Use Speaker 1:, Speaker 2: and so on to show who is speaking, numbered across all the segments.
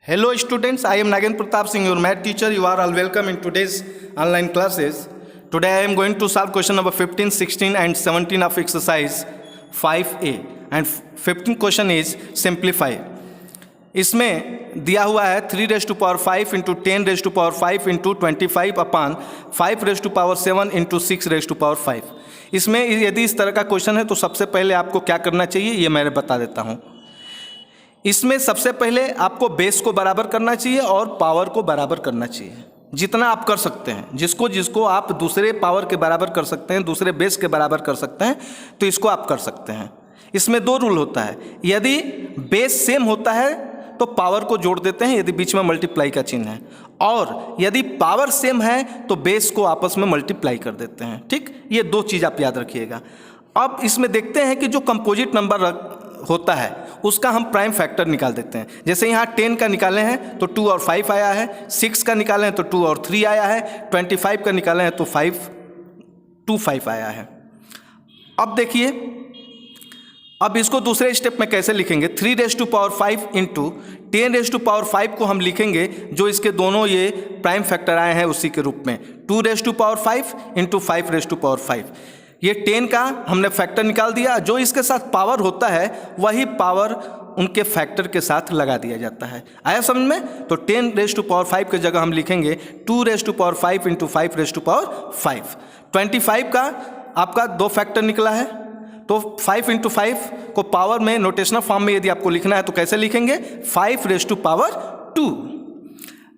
Speaker 1: Hello students, I am Nagen Pratap Singh, your math teacher. You are all welcome in today's online classes. Today I am going to solve question number 15, 16 and 17 of exercise 5A. And 15 question is simplify. इसमें दिया हुआ है 3⁵ into 10⁵ into 25 अपान 5⁵7 into 6⁵5। इसमें यदि इस तरह का question है तो सबसे पहले आपको क्या करना चाहिए ये मैं बता देता हूँ। इसमें सबसे पहले आपको बेस को बराबर करना चाहिए और पावर को बराबर करना चाहिए, जितना आप कर सकते हैं। जिसको आप दूसरे पावर के बराबर कर सकते हैं, दूसरे बेस के बराबर कर सकते हैं, तो इसको आप कर सकते हैं। इसमें दो रूल होता है, यदि बेस सेम होता है तो पावर को जोड़ देते हैं यदि बीच में मल्टीप्लाई का चिन्ह है, और यदि पावर सेम है तो बेस को आपस में मल्टीप्लाई कर देते हैं। ठीक, ये दो चीज़ आप याद रखिएगा। अब इसमें देखते हैं कि जो कंपोजिट नंबर होता है उसका हम प्राइम फैक्टर निकाल देते हैं। जैसे यहाँ 10 का निकाले हैं तो 2 और 5 आया है, 6 का निकाले हैं तो 2 और 3 आया है, 25 का निकाले हैं तो 5 आया है। अब देखिए, अब इसको दूसरे स्टेप में कैसे लिखेंगे। 3⁵ इंटू 10⁵ को हम लिखेंगे जो इसके दोनों ये प्राइम फैक्टर आए हैं उसी के रूप में 2⁵ इंटू 5⁵5। ये 10 का हमने फैक्टर निकाल दिया, जो इसके साथ पावर होता है वही पावर उनके फैक्टर के साथ लगा दिया जाता है। आया समझ में? तो 10⁵ की जगह हम लिखेंगे 2⁵ इंटू 5⁵5। 25 का आपका दो फैक्टर निकला है, तो 5 इंटू 5 को पावर में नोटेशनल फॉर्म में यदि आपको लिखना है तो कैसे लिखेंगे, 5⁻²।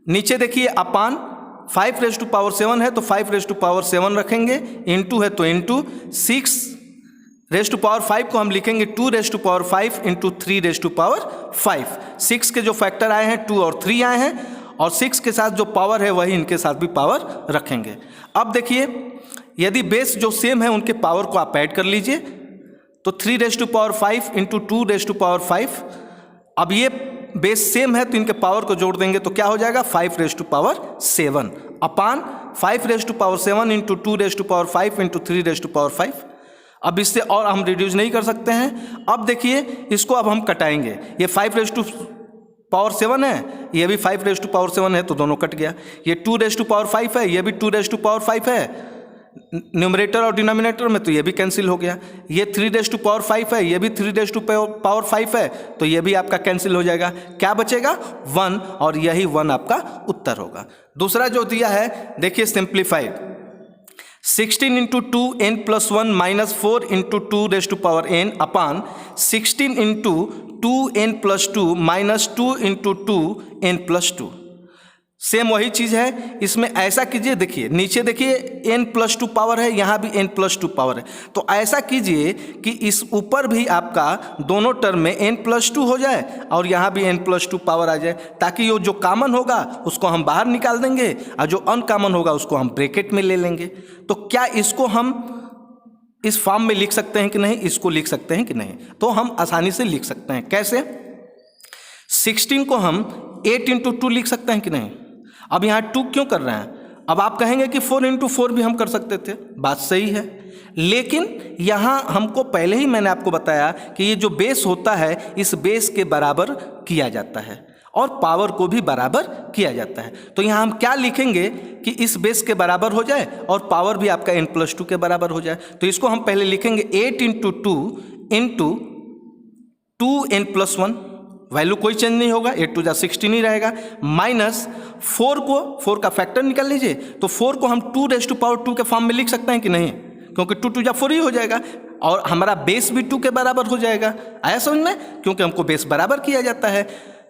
Speaker 1: नीचे देखिए अपान 5⁻7 है तो 5⁻7 रखेंगे, इंटू है तो इंटू 6⁵5 को हम लिखेंगे 2⁵5 इंटू 3⁵5। 6 के जो फैक्टर आए हैं 2 और 3 आए हैं, और 6 के साथ जो पावर है वही इनके साथ भी पावर रखेंगे। अब देखिए, यदि बेस जो सेम है उनके पावर को आप ऐड कर लीजिए, तो 3⁵5 इंटू 2⁵5। अब ये बेस सेम है तो इनके पावर को जोड़ देंगे तो क्या हो जाएगा, 5⁻7 अपान 5⁻7 इंटू 2⁵5 इंटू 3⁻5। अब इससे और हम रिड्यूस नहीं कर सकते हैं। अब देखिए, इसको अब हम कटाएंगे। ये 5⁻7 है, ये भी 5⁻7 है तो दोनों कट गया। ये 2⁵5 है, ये भी 2⁵5 है न्यूमरेटर और डिनोमिनेटर में, तो ये भी कैंसिल हो गया। ये 3⁵5 है, ये भी 3⁵5 है, तो ये भी आपका कैंसिल हो जाएगा। क्या बचेगा, 1, और यही 1 आपका उत्तर होगा। दूसरा जो दिया है देखिए, simplify 16 into 2n+1 minus 4 into 2⁻n अपान 16 into 2n+2 minus 2 into 2n+2। Same वही चीज़ है। इसमें ऐसा कीजिए, देखिए नीचे देखिए n+2 पावर है, यहाँ भी n+2 पावर है, तो ऐसा कीजिए कि इस ऊपर भी आपका दोनों टर्म में n+2 हो जाए और यहाँ भी n+2 पावर आ जाए, ताकि ये जो कॉमन होगा उसको हम बाहर निकाल देंगे और जो अनकॉमन होगा उसको हम ब्रैकेट में ले लेंगे। तो क्या इसको हम इस फॉर्म में लिख सकते हैं कि नहीं, इसको लिख सकते हैं कि नहीं, तो हम आसानी से लिख सकते हैं। कैसे, 16 को हम 8 इंटू 2 लिख सकते हैं कि नहीं। अब यहाँ 2 क्यों कर रहे हैं, अब आप कहेंगे कि 4 इंटू 4 भी हम कर सकते थे, बात सही है, लेकिन यहाँ हमको पहले ही मैंने आपको बताया कि ये जो बेस होता है इस बेस के बराबर किया जाता है और पावर को भी बराबर किया जाता है। तो यहाँ हम क्या लिखेंगे कि इस बेस के बराबर हो जाए और पावर भी आपका n+2 के बराबर हो जाए। तो इसको हम पहले लिखेंगे 8 इंटू 2 इंटू 2n+1, वैल्यू कोई चेंज नहीं होगा, 8 2 16 ही रहेगा, माइनस 4 का फैक्टर निकाल लीजिए, तो 4 को हम 2⁻2 के फॉर्म में लिख सकते हैं कि नहीं, क्योंकि 2 2 4 ही हो जाएगा और हमारा बेस भी 2 के बराबर हो जाएगा। आया समझ में, क्योंकि हमको बेस बराबर किया जाता है।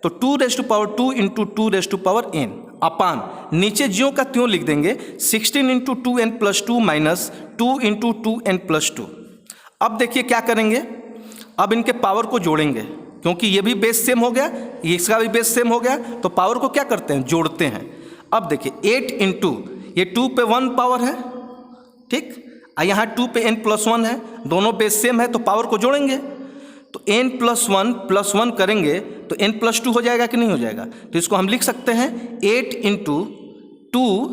Speaker 1: तो 2⁻2 इंटू 2⁻n अपान नीचे ज्यों का त्यों लिख देंगे 16 into 2n+2 minus 2 into 2n+2। अब देखिए क्या करेंगे, अब इनके पावर को जोड़ेंगे, क्योंकि ये भी बेस सेम हो गया, इसका भी बेस सेम हो गया, तो पावर को क्या करते हैं, जोड़ते हैं। अब देखिए 8 इंटू ये 2 पे 1 पावर है, ठीक, यहाँ 2 पे n+1 है, दोनों बेस सेम है तो पावर को जोड़ेंगे, तो n+1 करेंगे तो n+2 हो जाएगा कि नहीं हो जाएगा। तो इसको हम लिख सकते हैं 8 इंटू 2,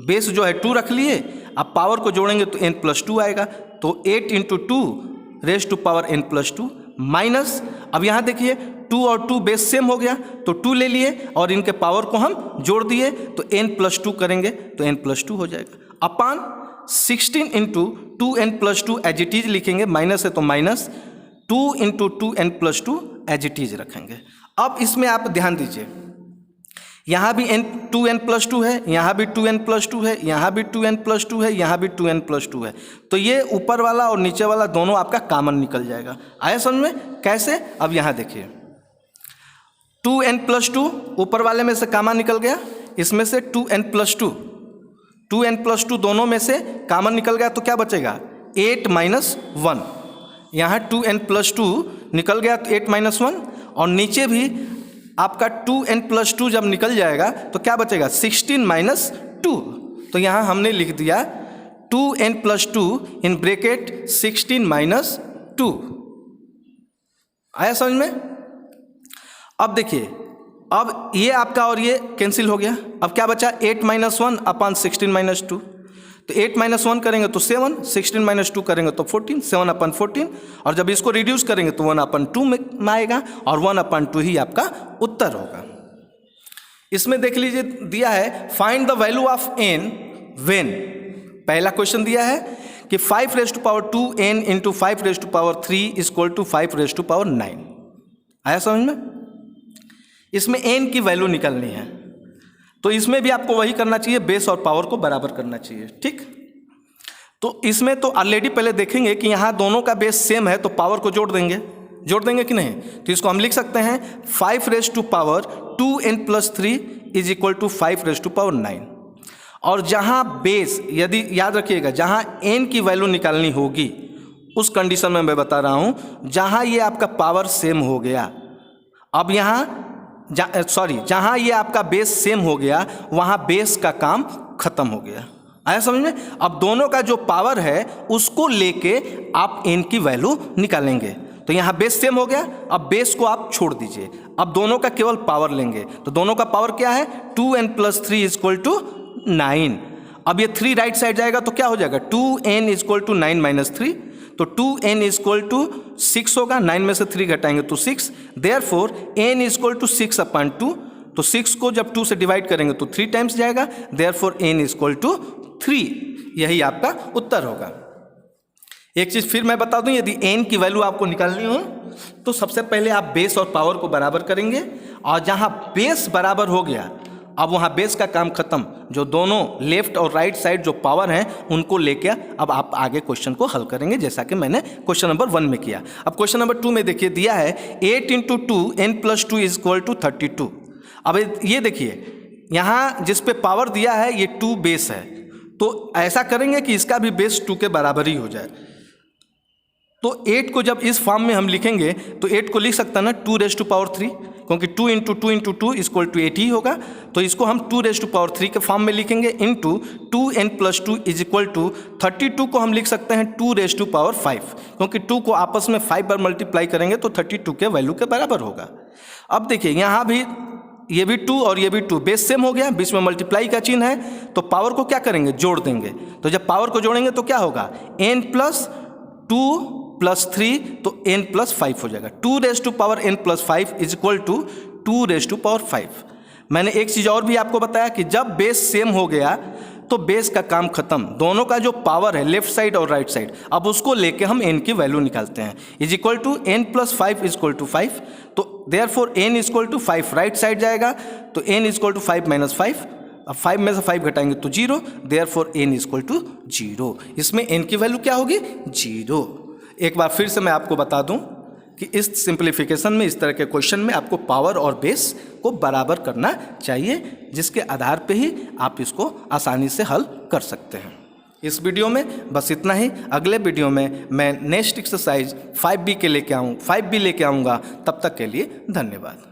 Speaker 1: बेस जो है 2 रख लिए, अब पावर को जोड़ेंगे तो n+2 आएगा, तो 8 into 2 raised to power n+2 minus, अब यहाँ देखिए 2 और 2 बेस सेम हो गया तो 2 ले लिए और इनके पावर को हम जोड़ दिए तो n+2 करेंगे तो n+2 हो जाएगा अपान 16 into 2n+2 as it is लिखेंगे, माइनस है तो minus 2 into 2n+2 as it is रखेंगे। अब इसमें आप ध्यान दीजिए, यहाँ भी 2n+2 है, यहाँ भी 2n+2 है, यहाँ भी 2n+2 है, यहाँ भी 2n+2 है, तो ये ऊपर वाला और नीचे वाला दोनों आपका कॉमन निकल जाएगा। आया समझ में कैसे? अब यहाँ देखिए 2n+2 ऊपर वाले में से कॉमन निकल गया, इसमें से 2n+2 दोनों में से कॉमन निकल गया तो क्या बचेगा 8 - 1। यहाँ 2n+2 निकल गया तो 8 - 1 और नीचे भी आपका 2n+2 जब निकल जाएगा तो क्या बचेगा 16 - 2। तो यहाँ हमने लिख दिया 2n+2 इन ब्रैकेट 16 - 2। आया समझ में? अब देखिए, अब ये आपका और ये कैंसिल हो गया, अब क्या बचा 8 - 1 अपान 16 - 2। तो 8 - 1 करेंगे तो 7, 16 - 2 करेंगे तो 14, 7/14 और जब इसको रिड्यूस करेंगे तो 1/2 में आएगा और 1/2 ही आपका उत्तर होगा। इसमें देख लीजिए दिया है find the value of n when. पहला क्वेश्चन दिया है कि 5⁻2n इंटू 5⁻3 इक्वल टू 5⁻9। आया समझ में? इसमें n की वैल्यू निकालनी है तो इसमें भी आपको वही करना चाहिए, बेस और पावर को बराबर करना चाहिए। ठीक, तो इसमें तो ऑलरेडी पहले देखेंगे कि यहाँ दोनों का बेस सेम है तो पावर को जोड़ देंगे कि नहीं। तो इसको हम लिख सकते हैं 5⁻2n+3 इज इक्वल टू 5⁻9। और जहाँ बेस, यदि याद रखिएगा जहाँ n की वैल्यू निकालनी होगी उस कंडीशन में मैं बता रहा हूँ जहाँ ये आपका पावर सेम हो गया। अब यहाँ जहाँ ये आपका बेस सेम हो गया वहाँ बेस का काम खत्म हो गया। आया समझ में? अब दोनों का जो पावर है उसको लेके आप n की वैल्यू निकालेंगे। तो यहाँ बेस सेम हो गया, अब बेस को आप छोड़ दीजिए, अब दोनों का केवल पावर लेंगे। तो दोनों का पावर क्या है 2n+3 इक्वल टू 9। अब ये 3 राइट साइड जाएगा तो क्या हो जाएगा 2n इक्वल टू 9 - 3, तो 2n इक्वल टू 6 होगा, 9 में से 3 घटाएंगे तो 6। देयरफॉर n इक्वल टू 6/2, तो 6 को जब 2 से डिवाइड करेंगे तो 3 टाइम्स जाएगा, देयरफॉर n इक्वल टू 3। यही आपका उत्तर होगा। एक चीज़ फिर मैं बता दूं, यदि n की वैल्यू आपको निकालनी हो तो सबसे पहले आप बेस और पावर को बराबर करेंगे और जहां बेस बराबर हो गया अब वहाँ बेस का काम खत्म। जो दोनों लेफ्ट और राइट साइड जो पावर हैं उनको लेके अब आप आगे क्वेश्चन को हल करेंगे, जैसा कि मैंने क्वेश्चन नंबर 1 में किया। अब क्वेश्चन नंबर 2 में देखिए दिया है 8 × 2 n+2 इक्वल टू 32। अब ये देखिए यहाँ जिस पे पावर दिया है ये 2 बेस है, तो ऐसा करेंगे कि इसका भी बेस 2 के बराबर ही हो जाए। तो 8 को जब इस फॉर्म में हम लिखेंगे तो 8 को लिख सकता ना 2⁻3, क्योंकि 2 × 2 × 2 इक्वल टू 8 ही होगा। तो इसको हम 2⁻3 के फॉर्म में लिखेंगे into 2n+2 is equal to 32 को हम लिख सकते हैं 2⁵, क्योंकि 2 को आपस में 5 बार मल्टीप्लाई करेंगे तो 32 के वैल्यू के बराबर होगा। अब देखिए यहाँ भी ये भी 2 और ये भी 2 बेस सेम हो गया, बीच में मल्टीप्लाई का चिन्ह है, तो पावर को क्या करेंगे जोड़ देंगे। तो जब पावर को जोड़ेंगे तो क्या होगा n+2 + 3 तो n+5 हो जाएगा। 2⁻n+5 is equal to 2⁵। मैंने एक चीज़ और भी आपको बताया कि जब बेस सेम हो गया तो बेस का काम खत्म। दोनों का जो पावर है लेफ्ट साइड और राइट साइड अब उसको लेके हम n की वैल्यू निकालते हैं। Is equal to n+5 equal to 5, तो therefore n equal to 5 right side जाएगा, तो n इक्वल टू 5 - 5। अब 5 में से 5 घटाएंगे तो 0, देयरफॉर n इक्वल टू 0। इसमें n की वैल्यू क्या होगी 0। एक बार फिर से मैं आपको बता दूं कि इस सिंप्लीफिकेशन में, इस तरह के क्वेश्चन में आपको पावर और बेस को बराबर करना चाहिए, जिसके आधार पे ही आप इसको आसानी से हल कर सकते हैं। इस वीडियो में बस इतना ही। अगले वीडियो में मैं नेक्स्ट एक्सरसाइज 5B लेके आऊँगा। तब तक के लिए धन्यवाद।